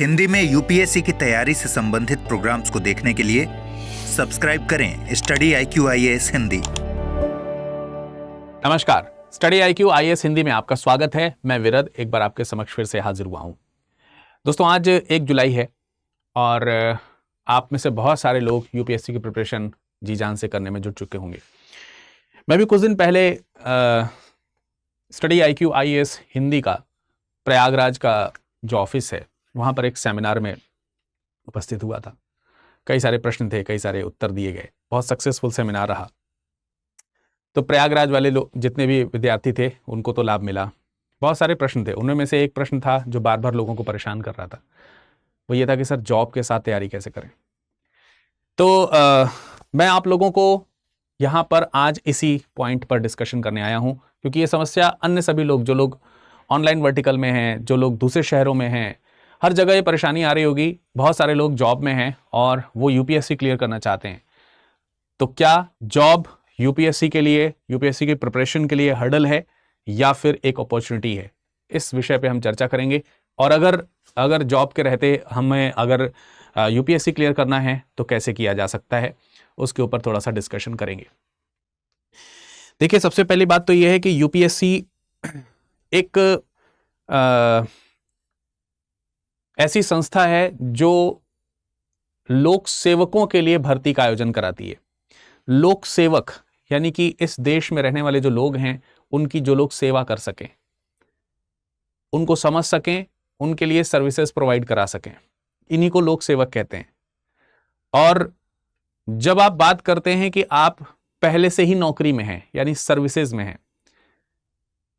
हिंदी में यूपीएससी की तैयारी से संबंधित प्रोग्राम्स को देखने के लिए सब्सक्राइब करें स्टडी IQ IAS हिंदी। नमस्कार, स्टडी IQ IAS हिंदी में आपका स्वागत है। मैं विरद एक बार आपके समक्ष फिर से हाजिर हुआ हूं। दोस्तों, आज 1 जुलाई है और आप में से बहुत सारे लोग यूपीएससी की प्रिपरेशन जी जान से करने में जुट चुके होंगे। मैं भी कुछ दिन पहले स्टडी IQ IAS हिंदी का प्रयागराज का जो ऑफिस है वहाँ पर एक सेमिनार में उपस्थित हुआ था। कई सारे प्रश्न थे, कई सारे उत्तर दिए गए, बहुत सक्सेसफुल सेमिनार रहा। तो प्रयागराज वाले लोग जितने भी विद्यार्थी थे उनको तो लाभ मिला। बहुत सारे प्रश्न थे, उनमें से एक प्रश्न था जो बार बार लोगों को परेशान कर रहा था। वो ये था कि सर जॉब के साथ तैयारी कैसे करें। तो मैं आप लोगों को यहाँ पर आज इसी पॉइंट पर डिस्कशन करने आया हूँ, क्योंकि ये समस्या अन्य सभी लोग, जो लोग ऑनलाइन वर्टिकल में हैं, जो लोग दूसरे शहरों में हैं, हर जगह ये परेशानी आ रही होगी। बहुत सारे लोग जॉब में हैं और वो यूपीएससी क्लियर करना चाहते हैं। तो क्या जॉब यूपीएससी के लिए, यूपीएससी की प्रिपरेशन के लिए हर्डल है या फिर एक अपॉर्चुनिटी है? इस विषय पे हम चर्चा करेंगे। और अगर जॉब के रहते हमें अगर यूपीएससी क्लियर करना है तो कैसे किया जा सकता है, उसके ऊपर थोड़ा सा डिस्कशन करेंगे। देखिए, सबसे पहली बात तो यह है कि यूपीएससी एक ऐसी संस्था है जो लोक सेवकों के लिए भर्ती का आयोजन कराती है। लोक सेवक यानी कि इस देश में रहने वाले जो लोग हैं उनकी जो लोग सेवा कर सकें, उनको समझ सकें, उनके लिए सर्विसेज प्रोवाइड करा सकें, इन्हीं को लोक सेवक कहते हैं। और जब आप बात करते हैं कि आप पहले से ही नौकरी में हैं यानी सर्विसेज में हैं,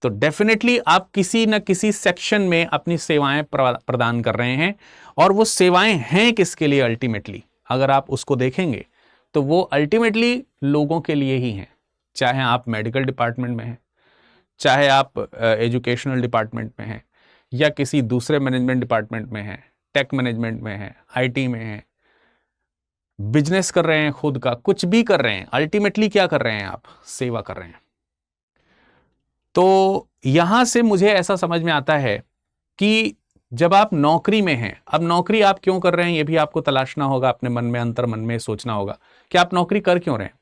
तो डेफिनेटली आप किसी न किसी सेक्शन में अपनी सेवाएं प्रदान कर रहे हैं। और वो सेवाएं हैं किसके लिए? अल्टीमेटली अगर आप उसको देखेंगे तो वो अल्टीमेटली लोगों के लिए ही हैं। चाहे आप मेडिकल डिपार्टमेंट में हैं, चाहे आप एजुकेशनल डिपार्टमेंट में हैं, या किसी दूसरे मैनेजमेंट डिपार्टमेंट में हैं, टेक मैनेजमेंट में हैं, IT में हैं, बिजनेस कर रहे हैं, खुद का कुछ भी कर रहे हैं, अल्टीमेटली क्या कर रहे हैं? आप सेवा कर रहे हैं। तो यहां से मुझे ऐसा समझ में आता है कि जब आप नौकरी में हैं, अब नौकरी आप क्यों कर रहे हैं ये भी आपको तलाशना होगा, अपने मन में, अंतर मन में सोचना होगा कि आप नौकरी कर क्यों रहे हैं।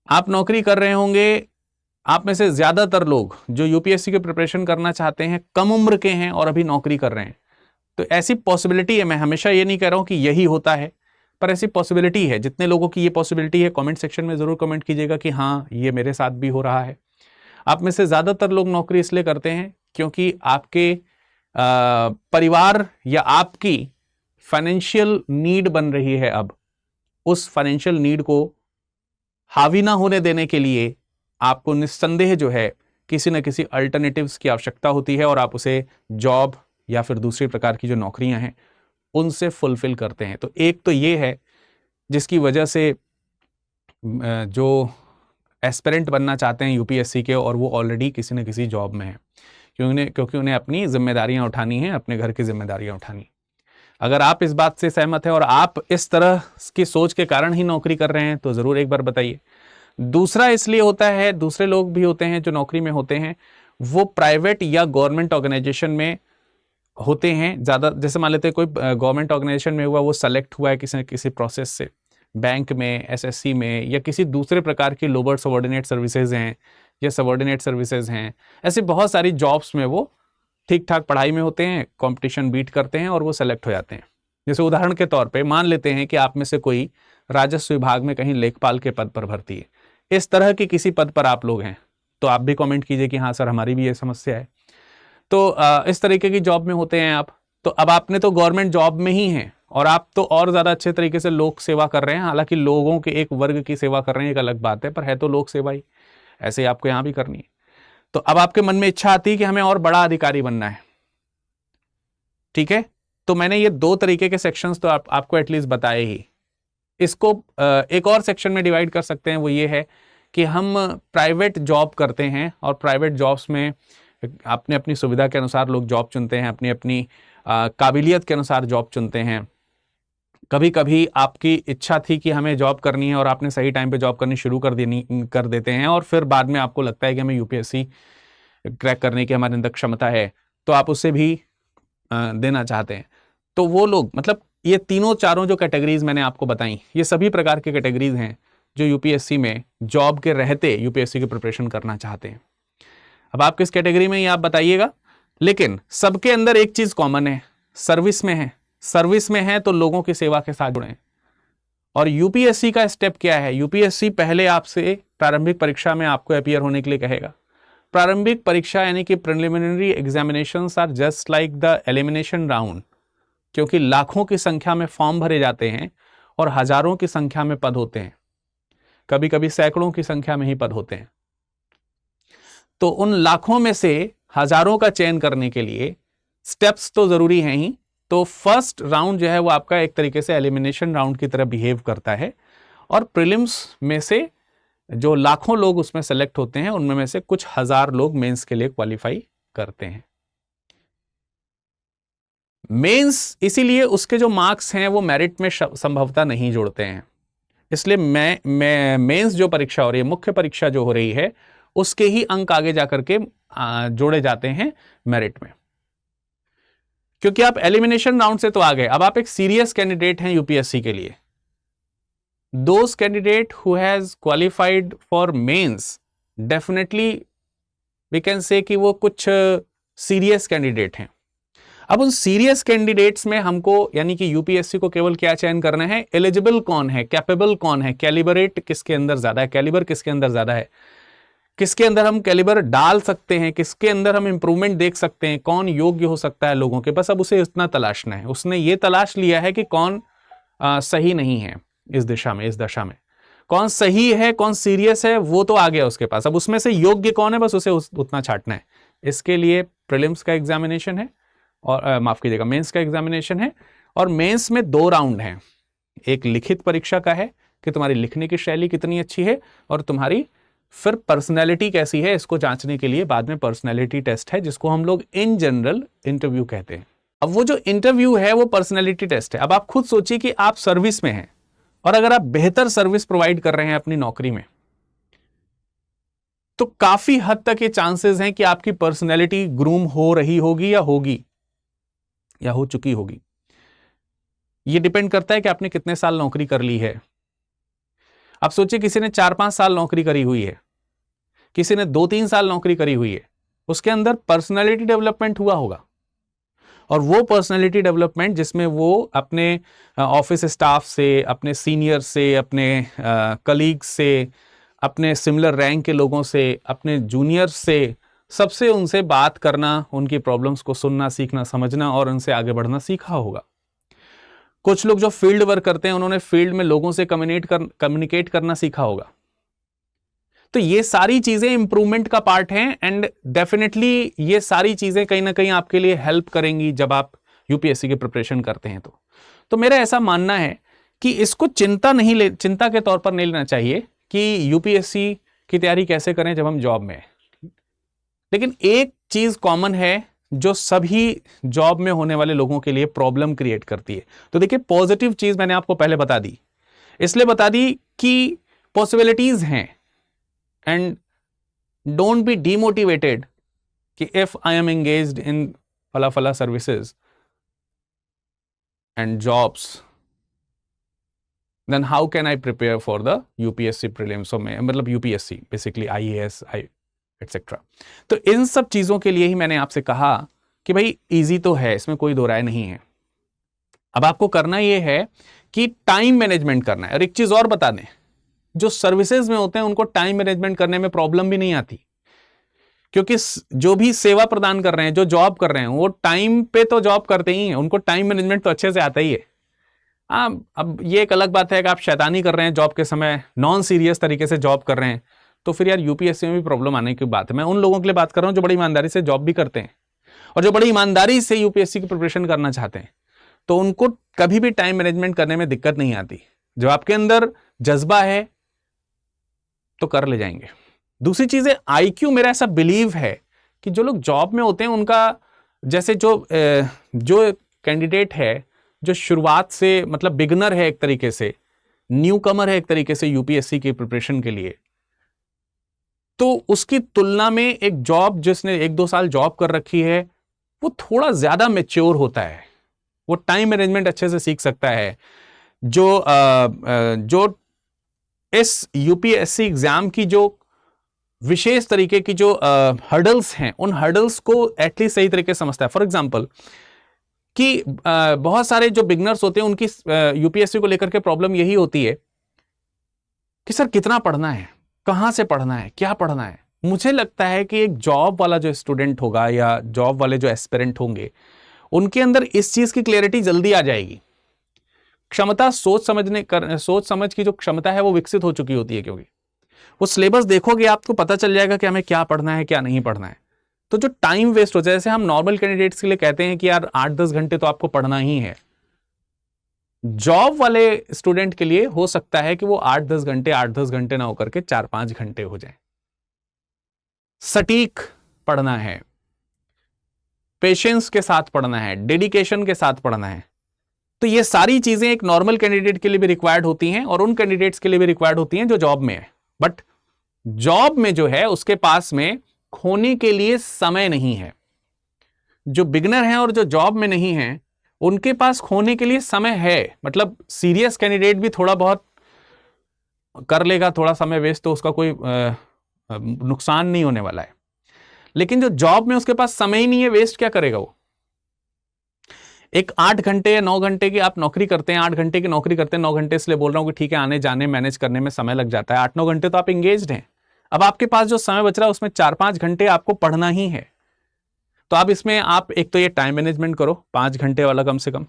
आप नौकरी कर रहे होंगे, आप में से ज्यादातर लोग जो यूपीएससी की प्रिपरेशन करना चाहते हैं कम उम्र के हैं और अभी नौकरी कर रहे हैं। तो ऐसी पॉसिबिलिटी है, मैं हमेशा ये नहीं कह रहा हूं कि यही होता है, पर ऐसी पॉसिबिलिटी है। जितने लोगों की ये पॉसिबिलिटी है कमेंट सेक्शन में जरूर कमेंट कीजिएगा कि हाँ, ये मेरे साथ भी हो रहा है। आप में से ज्यादातर लोग नौकरी इसलिए करते हैं क्योंकि आपके परिवार या आपकी फाइनेंशियल नीड बन रही है। अब उस फाइनेंशियल नीड को हावी ना होने देने के लिए आपको निस्संदेह जो है किसी न किसी अल्टरनेटिव्स की आवश्यकता होती है, और आप उसे जॉब या फिर दूसरी प्रकार की जो नौकरियां हैं उनसे फुलफिल करते हैं। तो एक तो ये है जिसकी वजह से जो एस्पिरेंट बनना चाहते हैं यूपीएससी के और वो ऑलरेडी किसी न किसी जॉब में है, क्योंकि उन्हें अपनी जिम्मेदारियां उठानी हैं, अपने घर की जिम्मेदारियां उठानी। अगर आप इस बात से सहमत हैं और आप इस तरह की सोच के कारण ही नौकरी कर रहे हैं तो जरूर एक बार बताइए। दूसरा इसलिए होता है, दूसरे लोग भी होते हैं जो नौकरी में होते हैं, वो प्राइवेट या गवर्नमेंट ऑर्गेनाइजेशन में होते हैं ज्यादा। जैसे मान लेते हैं कोई गवर्नमेंट ऑर्गेनाइजेशन में हुआ, वो सेलेक्ट हुआ है किसी न किसी प्रोसेस से, बैंक में, SSC में, या किसी दूसरे प्रकार की लोअर सबऑर्डिनेट सर्विसेज हैं या सबऑर्डिनेट सर्विसेज हैं। ऐसी बहुत सारी जॉब्स में वो ठीक ठाक पढ़ाई में होते हैं, कंपटीशन बीट करते हैं और वो सेलेक्ट हो जाते हैं। जैसे उदाहरण के तौर पे मान लेते हैं कि आप में से कोई राजस्व विभाग में कहीं लेखपाल के पद पर भर्ती है। इस तरह के किसी पद पर आप लोग हैं तो आप भी कमेंट कीजिए कि हाँ सर, हमारी भी ये समस्या है। तो इस तरीके की जॉब में होते हैं आप। तो अब आपने तो गवर्नमेंट जॉब में ही हैं और आप तो और ज्यादा अच्छे तरीके से लोक सेवा कर रहे हैं। हालांकि लोगों के एक वर्ग की सेवा कर रहे हैं एक अलग बात है, पर है तो लोक सेवा ही। ऐसे ही आपको यहां भी करनी है। तो अब आपके मन में इच्छा आती है कि हमें और बड़ा अधिकारी बनना है, ठीक है। तो मैंने ये 2 तरीके के सेक्शंस तो आपको एटलीस्ट बताए ही। इसको एक और सेक्शन में डिवाइड कर सकते हैं, वो ये है कि हम प्राइवेट जॉब करते हैं और प्राइवेट जॉब्स में अपने अपनी सुविधा के अनुसार लोग जॉब चुनते हैं, अपनी अपनी काबिलियत के अनुसार जॉब चुनते हैं। कभी कभी आपकी इच्छा थी कि हमें जॉब करनी है और आपने सही टाइम पे जॉब करनी शुरू कर देते हैं, और फिर बाद में आपको लगता है कि हमें यूपीएससी क्रैक करने की हमारे अंदर क्षमता है, तो आप उससे भी देना चाहते हैं। तो वो लोग, मतलब ये तीनों चारों जो कैटेगरीज मैंने आपको बताई, ये सभी प्रकार के कैटेगरीज हैं जो यूपीएससी में जॉब के रहते यूपीएससी की प्रिपरेशन करना चाहते हैं। अब आप किस कैटेगरी में, ये आप बताइएगा, लेकिन सबके अंदर एक चीज कॉमन है, सर्विस में है। सर्विस में है तो लोगों की सेवा के साथ जुड़े। और यूपीएससी का स्टेप क्या है? यूपीएससी पहले आपसे प्रारंभिक परीक्षा में आपको अपीयर होने के लिए कहेगा। प्रारंभिक परीक्षा यानी कि preliminary examinations are just like the elimination round, क्योंकि लाखों की संख्या में फॉर्म भरे जाते हैं और हजारों की संख्या में पद होते हैं, कभी कभी सैकड़ों की संख्या में ही पद होते हैं। तो उन लाखों में से हजारों का चयन करने के लिए स्टेप्स तो जरूरी हैं ही। तो फर्स्ट राउंड जो है वो आपका एक तरीके से एलिमिनेशन राउंड की तरह बिहेव करता है, और प्रीलिम्स में से जो लाखों लोग उसमें सेलेक्ट होते हैं उनमें में से कुछ हजार लोग मेंस के लिए क्वालिफाई करते हैं। मेंस इसीलिए उसके जो मार्क्स हैं वो मेरिट में संभवतः नहीं जोड़ते हैं, इसलिए मैं मेंस जो परीक्षा हो रही है, मुख्य परीक्षा जो हो रही है, उसके ही अंक आगे जाकर के जोड़े जाते हैं मेरिट में, क्योंकि आप एलिमिनेशन राउंड से तो आ गए। अब आप एक सीरियस कैंडिडेट हैं यूपीएससी के लिए। Those candidate who has qualified for mains, definitely we can say कि वो कुछ सीरियस कैंडिडेट हैं। अब उन सीरियस कैंडिडेट्स में हमको, यानी कि यूपीएससी को केवल क्या चयन करना है? एलिजिबल कौन है, कैपेबल कौन है, कैलिबरेट किसके अंदर ज्यादा है, कैलिबर किसके अंदर ज्यादा है, किसके अंदर हम कैलिबर डाल सकते हैं, किसके अंदर हम इंप्रूवमेंट देख सकते हैं, कौन योग्य हो सकता है लोगों के। बस अब उसे इतना तलाशना है। उसने ये तलाश लिया है कि कौन सही नहीं है इस दिशा में, इस दशा में कौन सही है, कौन सीरियस है, वो तो आ गया उसके पास। अब उसमें से योग्य कौन है, बस उसे उतना छांटना है। इसके लिए प्रीलिम्स का एग्जामिनेशन है, और माफ कीजिएगा, मेंस का एग्जामिनेशन है। और मेंस में 2 राउंड हैं। एक लिखित परीक्षा का है कि तुम्हारी लिखने की शैली कितनी अच्छी है, और तुम्हारी फिर पर्सनैलिटी कैसी है, इसको जांचने के लिए बाद में पर्सनैलिटी टेस्ट है, जिसको हम लोग इन जनरल इंटरव्यू कहते हैं। अब वो जो इंटरव्यू है वो पर्सनैलिटी टेस्ट है। अब आप खुद सोचिए कि आप सर्विस में हैं, और अगर आप बेहतर सर्विस प्रोवाइड कर रहे हैं अपनी नौकरी में, तो काफी हद तक ये चांसेस हैं कि आपकी पर्सनैलिटी ग्रूम हो रही होगी, या हो चुकी होगी। ये डिपेंड करता है कि आपने कितने साल नौकरी कर ली है। अब सोचिए किसी ने 4-5 साल नौकरी करी हुई है, किसी ने 2-3 साल नौकरी करी हुई है, उसके अंदर पर्सनालिटी डेवलपमेंट हुआ होगा। और वो पर्सनालिटी डेवलपमेंट जिसमें वो अपने ऑफिस स्टाफ से, अपने सीनियर से, अपने कलीग से, अपने सिमिलर रैंक के लोगों से, अपने जूनियर से, सबसे उनसे बात करना, उनकी प्रॉब्लम्स को सुनना, सीखना, समझना और उनसे आगे बढ़ना सीखा होगा। कुछ लोग जो फील्ड वर्क करते हैं, उन्होंने फील्ड में लोगों से कम्युनिकेट करना सीखा होगा। तो ये सारी चीजें इंप्रूवमेंट का पार्ट हैं, एंड डेफिनेटली ये सारी चीजें कहीं ना कहीं आपके लिए हेल्प करेंगी जब आप यूपीएससी की प्रिपरेशन करते हैं। तो मेरा ऐसा मानना है कि इसको चिंता के तौर पर नहीं लेना चाहिए कि यूपीएससी की तैयारी कैसे करें जब हम जॉब में हैं। लेकिन एक चीज कॉमन है जो सभी जॉब में होने वाले लोगों के लिए प्रॉब्लम क्रिएट करती है। तो देखिए, पॉजिटिव चीज मैंने आपको पहले बता दी, इसलिए बता दी कि पॉसिबिलिटीज हैं, एंड डोंट बी डीमोटिवेटेड कि if I am engaged in फला फला services and jobs, then how can I prepare for the UPSC prelims, मतलब यूपीएससी बेसिकली आईएएस एटसेट्रा। तो इन सब चीजों के लिए ही मैंने आपसे कहा कि भाई इजी तो है, इसमें कोई दो राय नहीं है। अब आपको करना यह है कि टाइम मैनेजमेंट करना है। और एक चीज और बता दें, जो सर्विसेज में होते हैं उनको टाइम मैनेजमेंट करने में प्रॉब्लम भी नहीं आती, क्योंकि जो भी सेवा प्रदान कर रहे हैं, जो जॉब कर रहे हैं, वो टाइम पे तो जॉब करते ही हैं, उनको टाइम मैनेजमेंट तो अच्छे से आता ही है। अब ये एक अलग बात है कि आप शैतानी कर रहे हैं जॉब के समय, नॉन सीरियस तरीके से जॉब कर रहे हैं, तो फिर यार यूपीएससी में भी प्रॉब्लम आने की बात है। मैं उन लोगों के लिए बात कर रहा हूं जो बड़ी ईमानदारी से जॉब भी करते हैं और जो बड़ी ईमानदारी से यूपीएससी की प्रिपरेशन करना चाहते हैं, तो उनको कभी भी टाइम मैनेजमेंट करने में दिक्कत नहीं आती। जब आपके अंदर जज्बा है तो कर ले जाएंगे। दूसरी चीज है आईक्यू। मेरा ऐसा बिलीव है कि जो लोग जॉब में होते हैं उनका, जैसे जो कैंडिडेट है जो शुरुआत से, मतलब बिगनर है एक तरीके से, न्यू कमर है एक तरीके से यूपीएससी की प्रिपरेशन के लिए, तो उसकी तुलना में एक जॉब जिसने 1-2 साल जॉब कर रखी है वो थोड़ा ज्यादा मैच्योर होता है। वो टाइम मैनेजमेंट अच्छे से सीख सकता है, जो इस यूपीएससी एग्जाम की जो विशेष तरीके की जो हर्डल्स हैं, उन हर्डल्स को एटलीस्ट सही तरीके से समझता है। फॉर एग्जांपल कि बहुत सारे जो बिगनर्स होते हैं उनकी यूपीएससी को लेकर के प्रॉब्लम यही होती है कि सर कितना पढ़ना है, कहां से पढ़ना है, क्या पढ़ना है। मुझे लगता है कि एक जॉब वाला जो स्टूडेंट होगा या जॉब वाले जो एस्पिरेंट होंगे, उनके अंदर इस चीज की क्लियरिटी जल्दी आ जाएगी। क्षमता सोच समझ की जो क्षमता है वो विकसित हो चुकी होती है, क्योंकि वो सिलेबस देखोगे आपको पता चल जाएगा कि हमें क्या पढ़ना है क्या नहीं पढ़ना है। तो जो टाइम वेस्ट हो जाए, जैसे हम नॉर्मल कैंडिडेट्स के लिए कहते हैं कि यार 8-10 घंटे तो आपको पढ़ना ही है, जॉब वाले स्टूडेंट के लिए हो सकता है कि वो 8-10 घंटे ना होकर के 4-5 घंटे हो जाए। सटीक पढ़ना है, पेशेंस के साथ पढ़ना है, डेडिकेशन के साथ पढ़ना है। तो ये सारी चीजें एक नॉर्मल कैंडिडेट के लिए भी रिक्वायर्ड होती हैं और उन कैंडिडेट्स के लिए भी रिक्वायर्ड होती हैं जो जॉब में है। बट जॉब में जो है उसके पास में खोने के लिए समय नहीं है। जो बिगनर हैं और जो जॉब में नहीं है उनके पास खोने के लिए समय है। मतलब सीरियस कैंडिडेट भी थोड़ा बहुत कर लेगा, थोड़ा समय वेस्ट, तो उसका कोई नुकसान नहीं होने वाला है। लेकिन जो जॉब में उसके पास समय ही नहीं है, वेस्ट क्या करेगा वो। एक 8 घंटे या 9 घंटे की आप नौकरी करते हैं, 8 घंटे की नौकरी करते हैं, 9 घंटे इसलिए बोल रहा हूं कि ठीक है आने जाने मैनेज करने में समय लग जाता है, 8-9 घंटे तो आप एंगेज्ड हैं। अब आपके पास जो समय बच रहा है उसमें 4-5 घंटे आपको पढ़ना ही है। तो आप इसमें आप एक तो ये टाइम मैनेजमेंट करो 5 घंटे वाला कम से कम।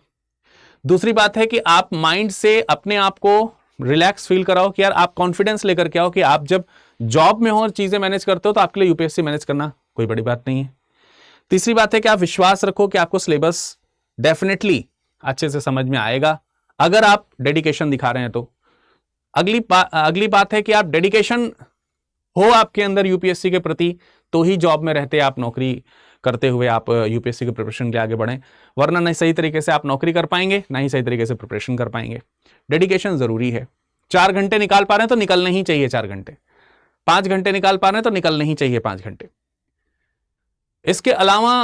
दूसरी बात है कि आप माइंड से अपने आप को रिलैक्स फील कराओ कि यार आप कॉन्फिडेंस लेकर के आओ कि आप जब जॉब में हो और चीजें मैनेज करते हो तो आपके लिए यूपीएससी मैनेज करना कोई बड़ी बात नहीं है। तीसरी बात है कि आप विश्वास रखो कि आपको सिलेबस डेफिनेटली अच्छे से समझ में आएगा अगर आप डेडिकेशन दिखा रहे हैं तो। अगली बात है कि आप डेडिकेशन हो आपके अंदर यूपीएससी के प्रति, तो ही जॉब में रहते आप नौकरी करते हुए आप यूपीएससी के प्रिपरेशन के लिए आगे बढ़ें, वरना नहीं सही तरीके से आप नौकरी कर पाएंगे, ना ही सही तरीके से प्रिपरेशन कर पाएंगे। डेडिकेशन जरूरी है। 4 घंटे निकाल पा रहे हैं तो निकलने ही चाहिए 4 घंटे, 5 घंटे निकाल पा रहे हैं तो निकलने ही चाहिए 5 घंटे। इसके अलावा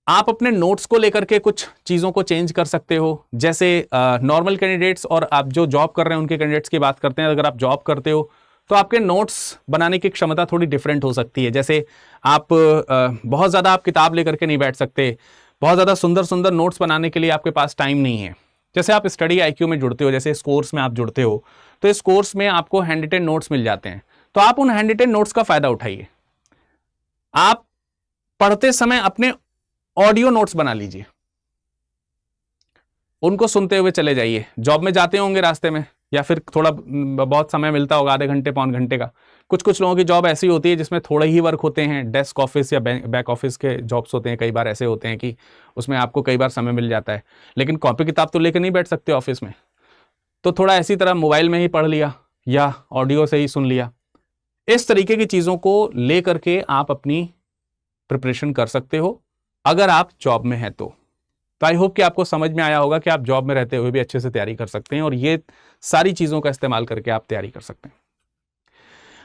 आप अपने नोट्स को लेकर के कुछ चीजों को चेंज कर सकते हो। जैसे नॉर्मल कैंडिडेट्स और आप जो जॉब कर रहे हैं उनके कैंडिडेट्स की बात करते हैं। अगर आप जॉब करते हो तो आपके नोट्स बनाने की क्षमता थोड़ी डिफरेंट हो सकती है। जैसे आप बहुत ज़्यादा आप किताब लेकर के नहीं बैठ सकते, बहुत ज़्यादा सुंदर सुंदर नोट्स बनाने के लिए आपके पास टाइम नहीं है। जैसे आप स्टडी आईक्यू में जुड़ते हो, जैसे इस कोर्स में आप जुड़ते हो, तो इस कोर्स में आपको हैंड रिटन नोट्स मिल जाते हैं, तो आप उन हैंड रिटन नोट्स का फायदा उठाइए। आप पढ़ते समय अपने ऑडियो नोट्स बना लीजिए, उनको सुनते हुए चले जाइए। जॉब में जाते होंगे रास्ते में, या फिर थोड़ा बहुत समय मिलता होगा, आधे घंटे पौन घंटे का। कुछ लोगों की जॉब ऐसी होती है जिसमें थोड़े ही वर्क होते हैं, डेस्क ऑफिस या बैक ऑफिस के जॉब्स होते हैं, कई बार ऐसे होते हैं कि उसमें आपको कई बार समय मिल जाता है, लेकिन कॉपी किताब तो लेकर नहीं बैठ सकते ऑफिस में, तो थोड़ा ऐसी तरह मोबाइल में ही पढ़ लिया या ऑडियो से ही सुन लिया। इस तरीके की चीज़ों को ले करके आप अपनी प्रिपरेशन कर सकते हो अगर आप जॉब में हैं तो। आई होप कि आपको समझ में आया होगा कि आप जॉब में रहते हुए भी अच्छे से तैयारी कर सकते हैं और ये सारी चीज़ों का इस्तेमाल करके आप तैयारी कर सकते हैं।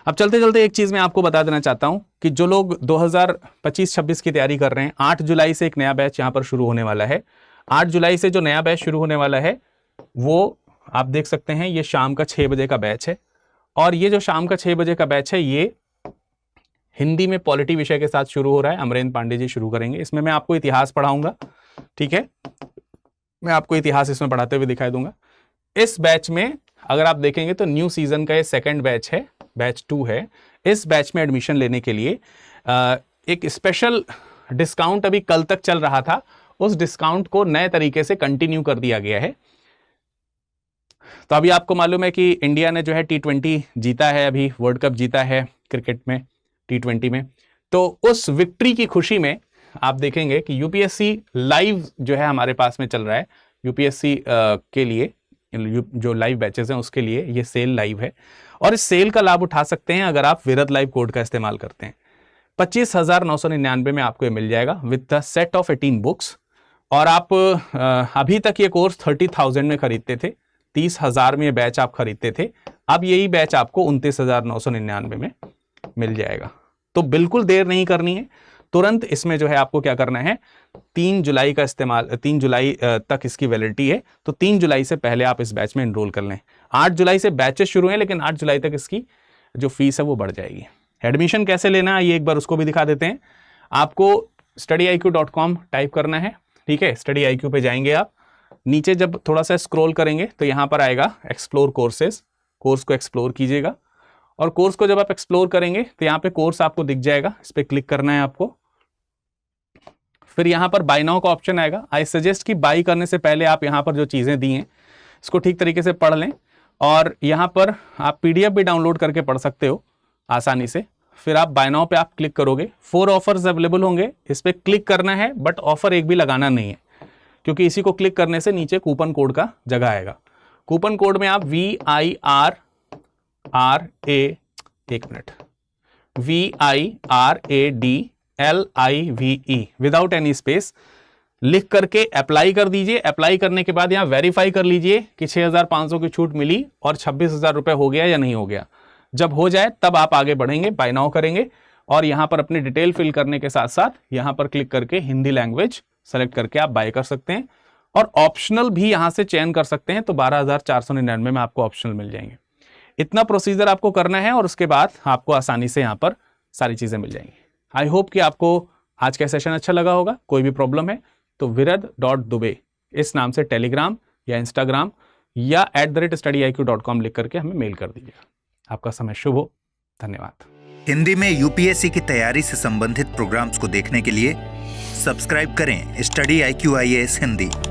अब चलते चलते एक चीज़ मैं आपको बता देना चाहता हूं कि जो लोग 2025-26 की तैयारी कर रहे हैं, 8 जुलाई से एक नया बैच यहां पर शुरू होने वाला है। 8 जुलाई से जो नया बैच शुरू होने वाला है वो आप देख सकते हैं, ये शाम का 6 बजे का बैच है। और ये जो शाम का 6 बजे का बैच है ये हिंदी में पॉलिटी विषय के साथ शुरू हो रहा है। अमरेंद्र पांडे जी शुरू करेंगे। इसमें मैं आपको इतिहास पढ़ाऊंगा, ठीक है, मैं आपको इतिहास इसमें पढ़ाते हुए दिखाई दूंगा। इस बैच में अगर आप देखेंगे तो न्यू सीजन का ये सेकंड बैच है, बैच 2 है। इस बैच में एडमिशन लेने के लिए एक स्पेशल डिस्काउंट अभी कल तक चल रहा था, उस डिस्काउंट को नए तरीके से कंटिन्यू कर दिया गया है। तो अभी आपको मालूम है कि इंडिया ने जो है T20 जीता है, अभी वर्ल्ड कप जीता है क्रिकेट में, T20 में। तो उस विक्ट्री की खुशी में आप देखेंगे कि यूपीएससी लाइव जो है हमारे पास में चल रहा है। यूपीएससी के लिए जो लाइव बैचेस हैं उसके लिए ये सेल लाइव है, और इस सेल का लाभ उठा सकते हैं अगर आप विरत लाइव कोड का इस्तेमाल करते हैं। 25,999 में आपको ये मिल जाएगा with the set of 18 books. और आप अभी तक ये कोर्स 30,000 में खरीदते थे, 30,000 में ये बैच आप खरीदते थे। अब यही बैच आपको 29,999 में मिल जाएगा। तो बिल्कुल देर नहीं करनी है, तुरंत इसमें जो है आपको क्या करना है, 3 जुलाई का इस्तेमाल, 3 जुलाई तक इसकी वैलिडिटी है, तो 3 जुलाई से पहले आप इस बैच में एनरोल कर लें। 8 जुलाई से बैचेस शुरू हैं, लेकिन 8 जुलाई तक इसकी जो फीस है वो बढ़ जाएगी। एडमिशन कैसे लेना है ये एक बार उसको भी दिखा देते हैं। आपको studiiq.com टाइप करना है, ठीक है। StudyIQ पे जाएंगे आप, नीचे जब थोड़ा सा स्क्रॉल करेंगे तो यहाँ पर आएगा एक्सप्लोर कोर्सेज, कोर्स को एक्सप्लोर कीजिएगा। और कोर्स को जब आप एक्सप्लोर करेंगे तो यहाँ पे कोर्स आपको दिख जाएगा, इस पर क्लिक करना है आपको। फिर यहाँ पर बाय नाउ का ऑप्शन आएगा। आई सजेस्ट कि बाई करने से पहले आप यहाँ पर जो चीज़ें दी हैं इसको ठीक तरीके से पढ़ लें, और यहाँ पर आप PDF भी डाउनलोड करके पढ़ सकते हो आसानी से। फिर आप बाय नाउ पे आप क्लिक करोगे, 4 ऑफर्स अवेलेबल होंगे, इस पर क्लिक करना है, बट ऑफर एक भी लगाना नहीं है, क्योंकि इसी को क्लिक करने से नीचे कूपन कोड का जगह आएगा। कूपन कोड में आप VIRADLIVE विदाउट एनी स्पेस लिख करके अप्लाई कर दीजिए। अप्लाई करने के बाद यहाँ वेरीफाई कर लीजिए कि 6,500 की छूट मिली और 26,000 रुपये हो गया या नहीं हो गया। जब हो जाए तब आप आगे बढ़ेंगे, बाय नाउ करेंगे, और यहाँ पर अपनी डिटेल फिल करने के साथ साथ यहाँ पर क्लिक करके हिंदी लैंग्वेज सेलेक्ट करके आप बाय कर सकते हैं, और ऑप्शनल भी यहाँ से चयन कर सकते हैं, तो 12,499 में आपको ऑप्शनल मिल जाएंगे। इतना प्रोसीजर आपको करना है और उसके बाद आपको आसानी से यहाँ पर सारी चीज़ें मिल जाएंगी। आई होप कि आपको आज का सेशन अच्छा लगा होगा। कोई भी प्रॉब्लम है तो virad.dubey इस नाम से टेलीग्राम या इंस्टाग्राम या @studiiq.com लिख करके हमें मेल कर दीजिएगा। आपका समय शुभ हो। धन्यवाद। हिंदी में UPSC की तैयारी से संबंधित प्रोग्राम्स को देखने के लिए सब्सक्राइब करें StudyIQ IAS हिंदी।